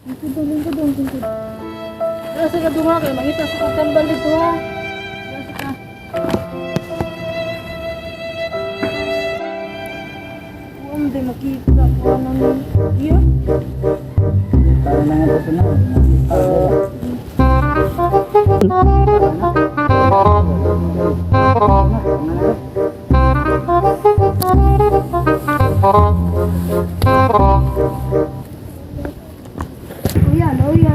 Lingkod dong. Kasi ka dunga kayo, mangita sa katambal dito ha. Kasi ka. Huwag di makita ko ng iyo. Para na nga ito na. Kuya, kuya,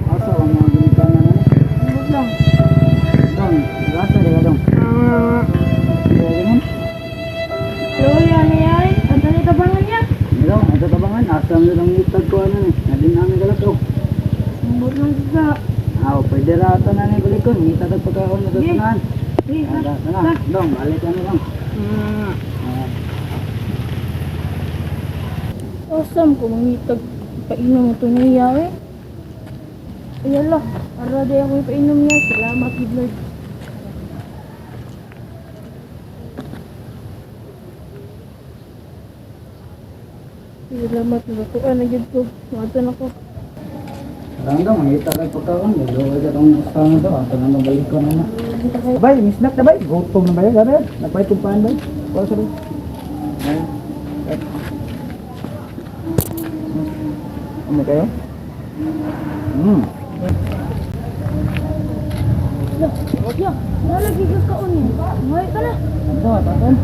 Asa ang mga ganito na Lingkod lang. Dong, rasa dia dong. Ganyan. Kuya niya ay, ang tali tabangan niya. Dong, ada tabangan asam lang itag ko ano ni. Nadin namin galakaw. Lingkod lang siya. Pwede rata na ni balikon. Ngita tag pagkaon na tutunan. Sige, Sana, dong, balik ano lang. Awesome ko mangitag painom ito niya eh. Ayala, para di ako ipainom niya. Salamat, good Lord. Salamat na ako. Ano yun ko? Matan ako. Lang dong, ngita tag pagkaon. Dalo ka tong usahan to. Ato na balikon na. Bay, misnak na bay. Gutom na bay. Gabi. Nagpay tumpahan bay. Wala sa bay. Ano kayo? Ya, nalagi ka kaon niya. Ngayon ka na. Ito, taton.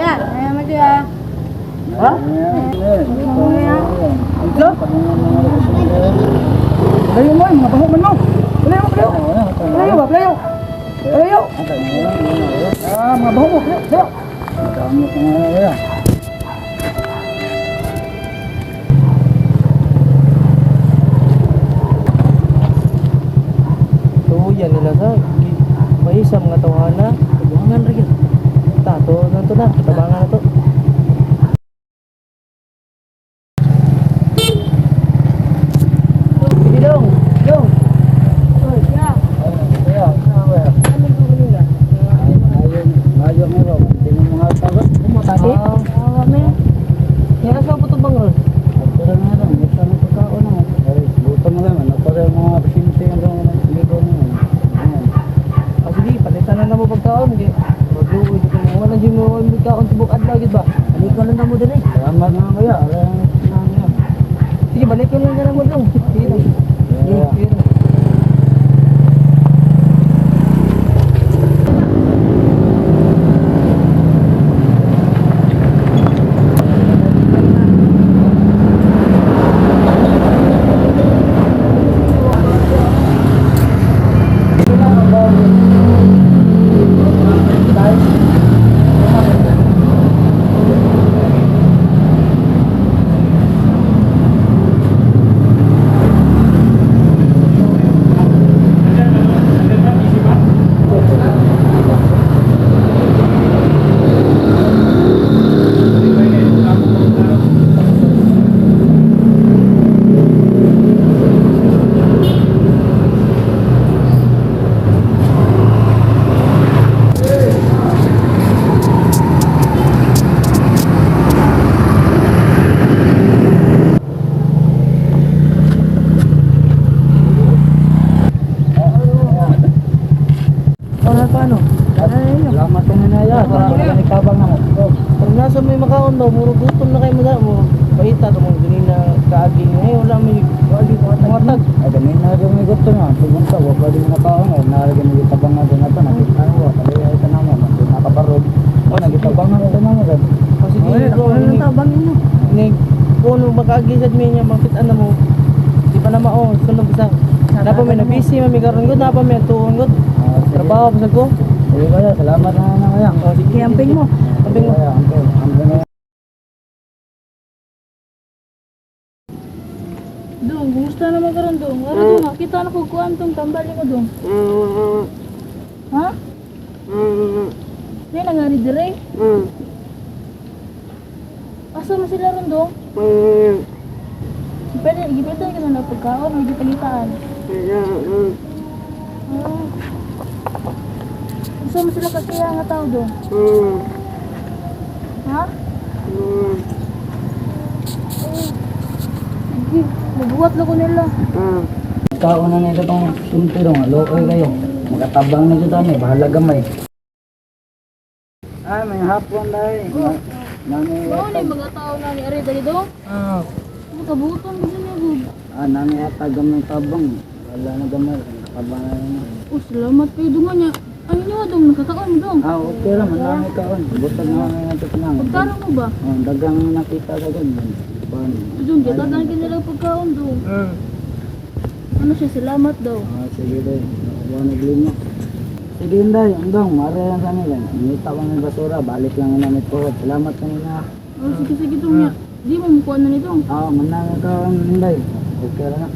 Ya, ayan mo siya. Ha? Ito? Palayo mo, mga pahuman mo. Palayo, palayo. Palayo ba, palayo. Palayo. Mga baho mo, palayo. Dami ko nga kaya. Tuyan nila sa may isa mga tawhana. Tabangan rin. Tato na to na. Tabangan na to. Sige dong. Dong. Oh, ya. Kaya, kaya. Ano ko nila? Ayaw mo ba? Hindi mo mga tagot. Tadi. Awa me. Kaya sa po to bangal. Pero nga lang, basta may pagkaon na. Luto mo lang, ano pa rin mga pasyente ang ligo mo. Sige, palitan na mo pagkaon. Magluoy dito mo. Wala dyan mo pagkaon tibok adlaw gid ba? Balikan lang na mo din eh. Salamat nga kaya. Sige, balikan lang na mo dong. Sige lang. Sige lang. Salamat ka na ya. Para tabang na mo. Pag nasa may makaon daw, muro gutom na kayo mo dahil mo. Pahita ito mong ganina kaaging. Ngayon wala may mga tag. Ay, gamin na rin may gusto nga. Tugong ka, wag pwede mo nakaon. Nalagyan mo yung tabang na doon na ito. Nakita mo, kaya ito na mo. Nakabarog. O, nagitabang na ito na mo. Kasi dito, Ano tabangin mo? kung makagisad mo niya, makitaan na mo. Di pa na mao, sunod isa. Napa may nabisi, mamigaron ko, napa may tuon ko. Trabaho, pasag ko. Sige kaya, salamat na kaya. O, sige, Camping mo. Camping mo. Amping mo. Dong, kumusta naman karon dong? Ano dong, nakita na ko kuan tong tambali mo dong. Ha? May nangari dire? Asa mo sila ron dong? Pwede, gipwede ka na pagkaon o gipalitaan? Asa mo sila kasiya nga tao dong? Ha? Sige, mabuhat lang ko nila. Kauna na ito itong sumpiro nga, lokoy kayo. Makatabang na ito tani, bahala gamay. Ay, may hapon dahil. Nani, Oo, na yung mga tao na ni Ari dali do. Kabuton ko niya gud. nani ata gamay tabang. Wala na gamay, tabang na yun. Oh, salamat kayo dungan niya. Ay, niyo dong nakakaon dong. Okay lang, manami kaon. Butag na nga ito pinang. Pagkaro mo ba? Dagang nakita ka ganyan. Dong, gitagan ka nila pagkaon dong. Ano siya, salamat daw. Sige dahil, wala naglinya. Sige Inday, andong, mara yan sa nila. Nita ko ng basura, balik lang ang namit ko. Salamat kanina. Oh, sige dong niya. Di mo mukuha na ni dong. Manami kaon Inday. Okay lang na.